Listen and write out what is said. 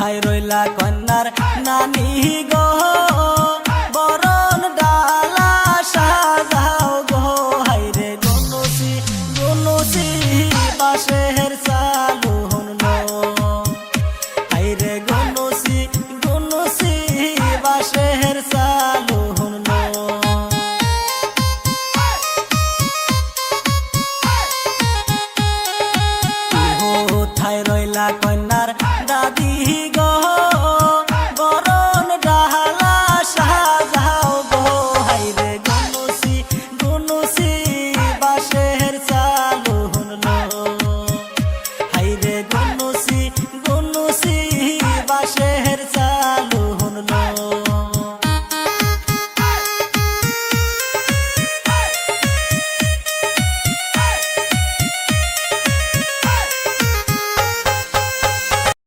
কোথায় রইলা কন্যার নানি গো বরণ ডালা সাজাও গো হাইরে গনুসি গনুসি বাঁশের চালু হনলো হাইরে গনুসি গনুসি বাঁশের চালু হনলো কোথায় রইলা কন্যার দাদি